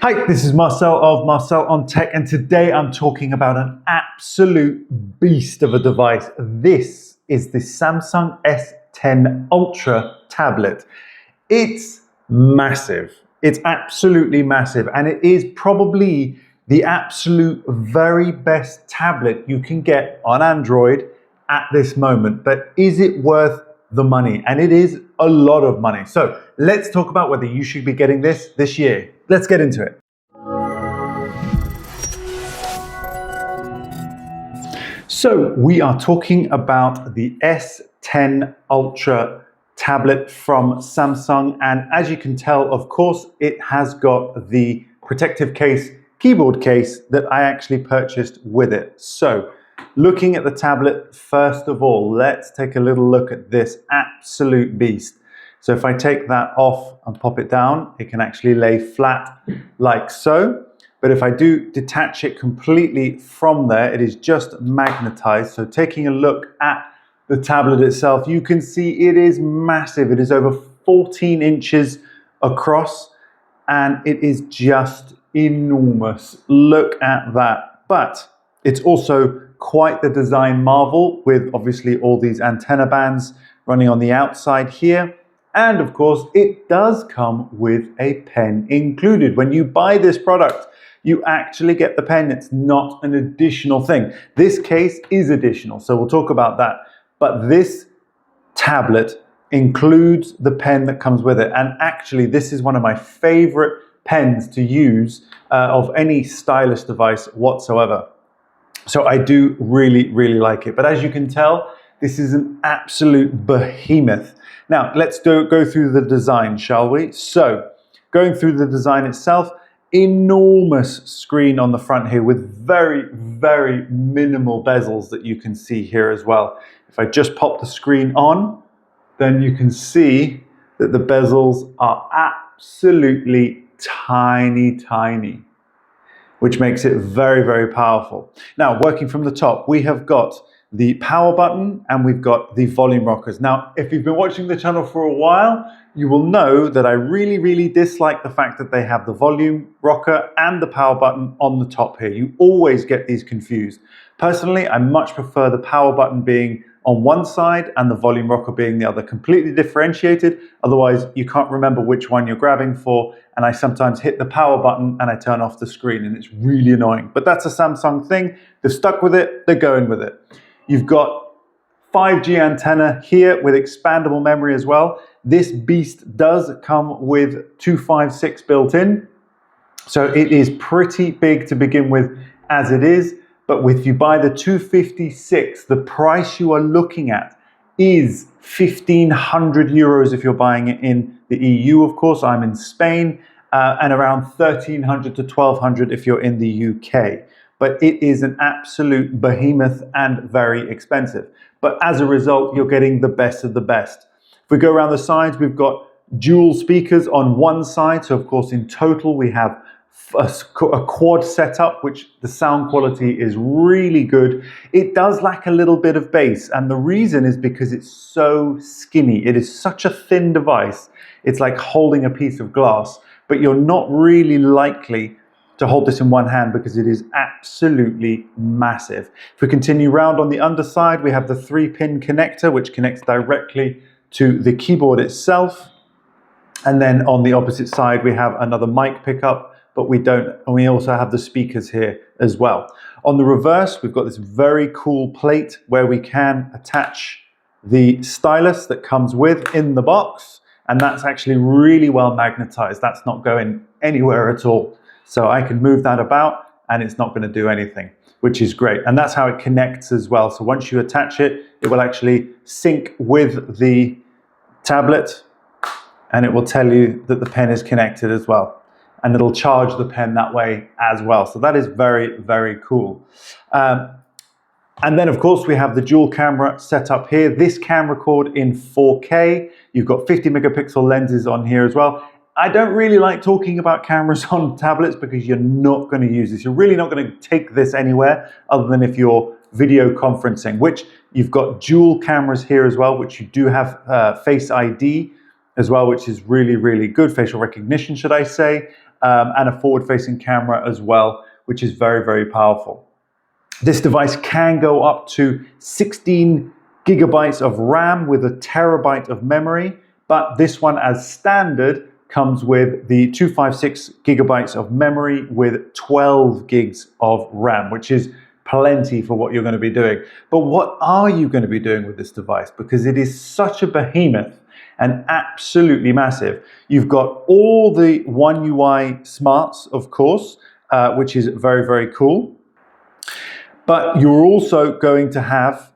Hi, this is Marcel of Marcel on Tech, and today I'm talking about an absolute beast of a device. This is the Samsung S10 Ultra tablet. It's massive. It's absolutely massive, and it is probably the absolute very best tablet you can get on Android at this moment. But is it worth the money? And it is a lot of money. So let's talk about whether you should be getting this year. Let's get into it. So we are talking about the S10 Ultra tablet from Samsung, and as you can tell, of course, it has got the protective case, keyboard case that I actually purchased with it. So looking at the tablet, first of all, let's take a little look at this absolute beast. So if I take that off and pop it down, it can actually lay flat like so. But if I do detach it completely from there, it is just magnetized. So taking a look at the tablet itself, you can see it is massive. It is over 14 inches across, and it is just enormous. Look at that. But it's also quite the design marvel, with obviously all these antenna bands running on the outside here. And of course, it does come with a pen included. When you buy this product, you actually get the pen. It's not an additional thing. This case is additional, so we'll talk about that. But this tablet includes the pen that comes with it. And actually, this is one of my favorite pens to use of any stylus device whatsoever. So I do really, really like it. But as you can tell, this is an absolute behemoth. Now, let's go through the design, shall we? So, going through the design itself, enormous screen on the front here with very, very minimal bezels that you can see here as well. If I just pop the screen on, then you can see that the bezels are absolutely tiny, tiny, which makes it very, very powerful. Now, working from the top, we have got the power button and we've got the volume rockers. Now, if you've been watching the channel for a while, you will know that I really, really dislike the fact that they have the volume rocker and the power button on the top here. You always get these confused. Personally, I much prefer the power button being on one side and the volume rocker being the other, completely differentiated. Otherwise, you can't remember which one you're grabbing for. And I sometimes hit the power button and I turn off the screen, and it's really annoying. But that's a Samsung thing. They've stuck with it. They're going with it. You've got 5G antenna here with expandable memory as well. This beast does come with 256 built in. So it is pretty big to begin with as it is. But if you buy the 256, the price you are looking at is 1,500 euros if you're buying it in the EU, of course. I'm in Spain, and around 1,300 to 1,200 if you're in the UK. But it is an absolute behemoth and very expensive. But as a result, you're getting the best of the best. If we go around the sides, we've got dual speakers on one side. So of course, in total, we have a quad setup, which the sound quality is really good. It does lack a little bit of bass, and the reason is because it's so skinny. It is such a thin device. It's like holding a piece of glass, but you're not really likely to hold this in one hand because it is absolutely massive. If we continue round on the underside, we have the 3-pin connector, which connects directly to the keyboard itself. And then on the opposite side, we have another mic pickup, but we also have the speakers here as well. On the reverse, we've got this very cool plate where we can attach the stylus that comes with in the box. And that's actually really well magnetized. That's not going anywhere at all. So I can move that about and it's not going to do anything, which is great. And that's how it connects as well. So once you attach it, it will actually sync with the tablet and it will tell you that the pen is connected as well. And it'll charge the pen that way as well. So that is very, very cool. And then of course we have the dual camera set up here. This can record in 4K. You've got 50 megapixel lenses on here as well. I don't really like talking about cameras on tablets because you're not going to use this. You're really not going to take this anywhere other than if you're video conferencing, which you've got dual cameras here as well, which you do have Face ID as well, which is really, really good. Facial recognition, should I say. and a forward-facing camera as well, which is very, very powerful. This device can go up to 16 gigabytes of RAM with a terabyte of memory, but this one as standard comes with the 256 gigabytes of memory with 12 gigs of RAM, which is plenty for what you're going to be doing. But what are you going to be doing with this device? Because it is such a behemoth and absolutely massive. You've got all the OneUI smarts, of course, which is very, very cool. But you're also going to have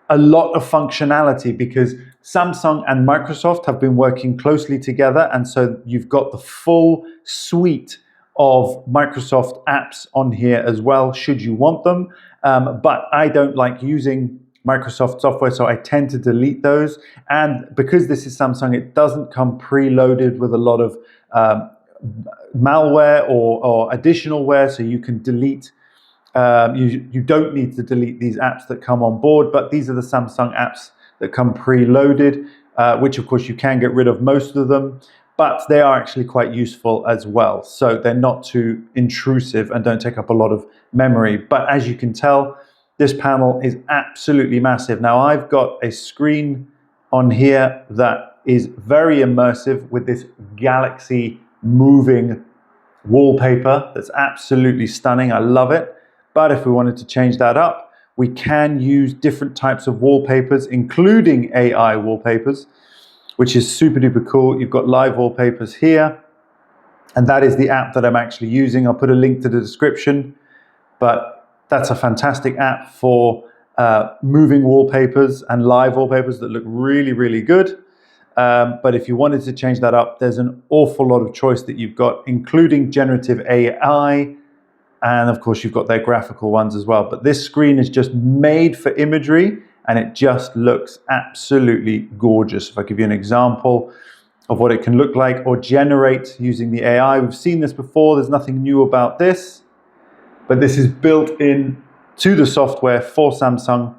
a lot of functionality because Samsung and Microsoft have been working closely together, and so you've got the full suite of Microsoft apps on here as well, should you want them. But I don't like using Microsoft software, so I tend to delete those. And because this is Samsung, it doesn't come preloaded with a lot of malware or additionalware, so you can delete. You don't need to delete these apps that come on board, but these are the Samsung apps that come preloaded, which of course you can get rid of most of them, but they are actually quite useful as well. So they're not too intrusive and don't take up a lot of memory. But as you can tell, this panel is absolutely massive. Now I've got a screen on here that is very immersive with this galaxy moving wallpaper that's absolutely stunning. I love it. But if we wanted to change that up, we can use different types of wallpapers, including AI wallpapers, which is super duper cool. You've got live wallpapers here, and that is the app that I'm actually using. I'll put a link to the description, but that's a fantastic app for moving wallpapers and live wallpapers that look really, really good. But if you wanted to change that up, there's an awful lot of choice that you've got, including generative AI, and of course you've got their graphical ones as well. But this screen is just made for imagery, and it just looks absolutely gorgeous. If I give you an example of what it can look like or generate using the AI, we've seen this before, there's nothing new about this, but this is built in to the software for Samsung,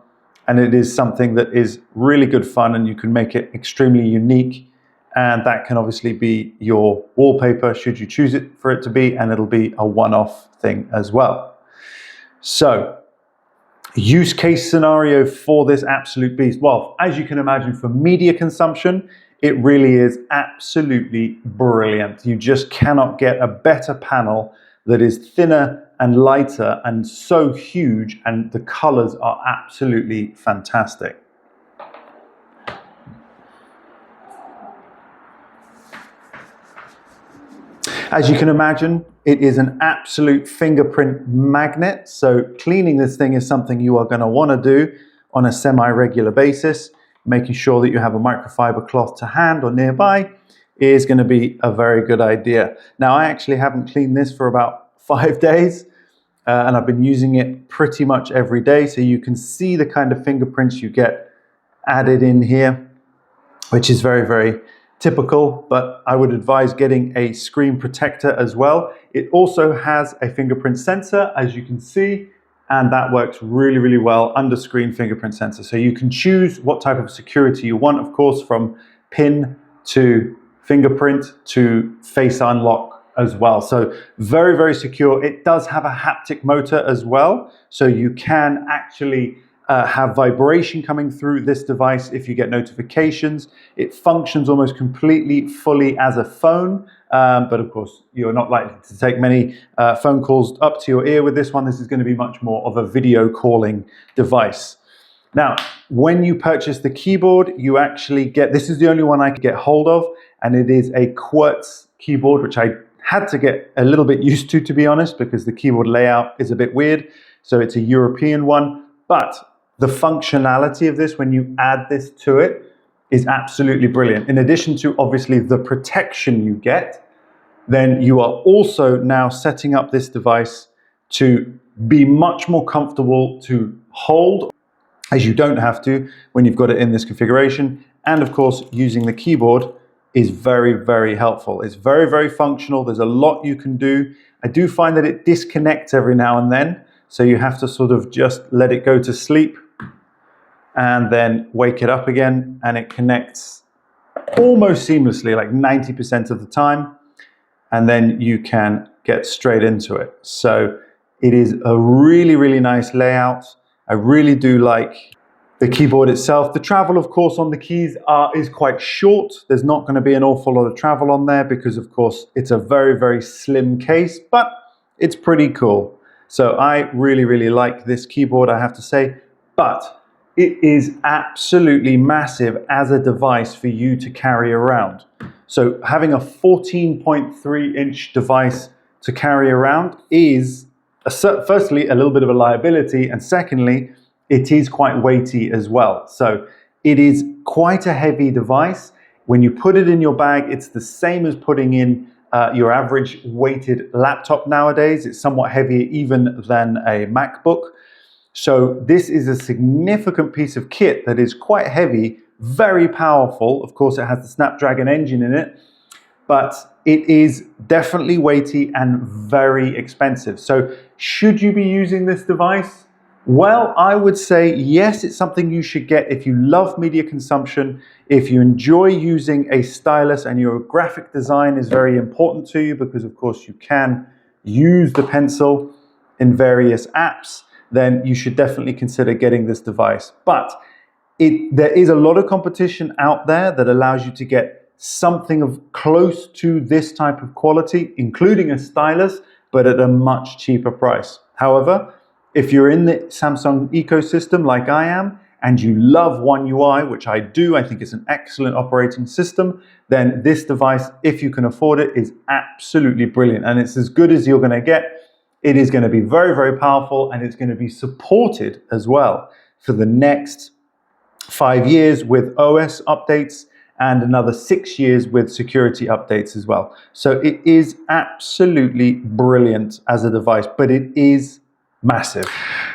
and it is something that is really good fun, and you can make it extremely unique. And that can obviously be your wallpaper, should you choose it for it to be, and it'll be a one-off thing as well. So, use case scenario for this absolute beast. Well, as you can imagine, for media consumption, it really is absolutely brilliant. You just cannot get a better panel that is thinner and lighter and so huge, and the colors are absolutely fantastic. As you can imagine, it is an absolute fingerprint magnet, so cleaning this thing is something you are going to want to do on a semi-regular basis. Making sure that you have a microfiber cloth to hand or nearby is going to be a very good idea. Now, I actually haven't cleaned this for about 5 days, and I've been using it pretty much every day, so you can see the kind of fingerprints you get added in here, which is very, very typical, but I would advise getting a screen protector as well. It also has a fingerprint sensor, as you can see, and that works really, really well under screen fingerprint sensor. So you can choose what type of security you want, of course, from PIN to fingerprint to face unlock as well. So very, very secure. It does have a haptic motor as well, so you can actually have vibration coming through this device if you get notifications. It functions almost completely fully as a phone, but of course you're not likely to take many phone calls up to your ear with this one. This is going to be much more of a video calling device. Now, when you purchase the keyboard, you actually get, this is the only one I could get hold of, and it is a quartz keyboard, which I had to get a little bit used to be honest, because the keyboard layout is a bit weird. So it's a European one, but the functionality of this, when you add this to it, is absolutely brilliant. In addition to obviously the protection you get, then you are also now setting up this device to be much more comfortable to hold, as you don't have to when you've got it in this configuration. And of course, using the keyboard is very, very helpful. It's very, very functional. There's a lot you can do. I do find that it disconnects every now and then, so you have to sort of just let it go to sleep and then wake it up again, and it connects almost seamlessly, like 90% of the time. and then you can get straight into it. So it is a really, really nice layout. I really do like the keyboard itself. The travel, of course, on the keys is quite short. There's not going to be an awful lot of travel on there because, of course, it's a very, very slim case, but it's pretty cool. So I really, really like this keyboard, I have to say, but it is absolutely massive as a device for you to carry around. So having a 14.3-inch device to carry around is, firstly, a little bit of a liability, and secondly, it is quite weighty as well. So it is quite a heavy device. When you put it in your bag, it's the same as putting in your average weighted laptop nowadays. It's somewhat heavier even than a MacBook. So this is a significant piece of kit that is quite heavy, very powerful. Of course, it has the Snapdragon engine in it, but it is definitely weighty and very expensive. So should you be using this device? Well, I would say yes, it's something you should get if you love media consumption, if you enjoy using a stylus and your graphic design is very important to you, because of course you can use the pencil in various apps, then you should definitely consider getting this device. But there is a lot of competition out there that allows you to get something of close to this type of quality, including a stylus, but at a much cheaper price. However, if you're in the Samsung ecosystem like I am, and you love OneUI, which I do, I think it's an excellent operating system, then this device, if you can afford it, is absolutely brilliant. And it's as good as you're going to get. It is going to be very, very powerful, and it's going to be supported as well for the next 5 years with OS updates and another 6 years with security updates as well. So it is absolutely brilliant as a device, but it is massive.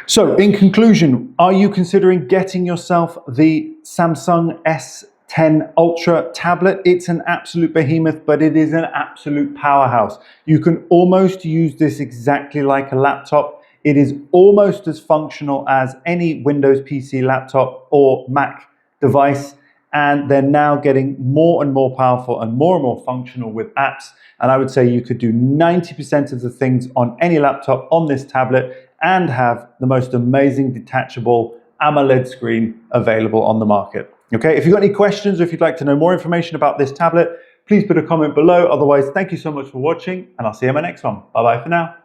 So in conclusion, are you considering getting yourself the Samsung S10 Ultra tablet? It's an absolute behemoth, but it is an absolute powerhouse. You can almost use this exactly like a laptop. It is almost as functional as any Windows PC laptop or Mac device, and they're now getting more and more powerful and more functional with apps. And I would say you could do 90% of the things on any laptop on this tablet and have the most amazing detachable AMOLED screen available on the market. Okay, if you've got any questions or if you'd like to know more information about this tablet, please put a comment below. Otherwise, thank you so much for watching, and I'll see you in my next one. Bye-bye for now.